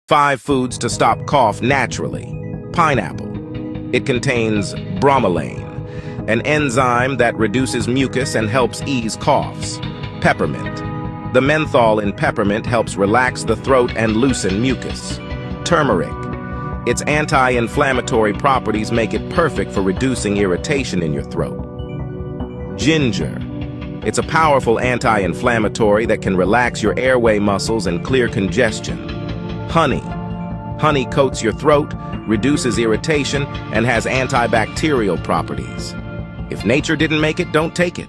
5 foods to stop cough naturally. Pineapple. It contains bromelain, an enzyme that reduces mucus and helps ease coughs. Peppermint. The menthol in peppermint helps relax the throat and loosen mucus. Turmeric. Its anti-inflammatory properties make it perfect for reducing irritation in your throat. Ginger. It's a powerful anti-inflammatory that can relax your airway muscles and clear congestion. Honey. Honey coats your throat, reduces irritation, and has antibacterial properties. If nature didn't make it, don't take it.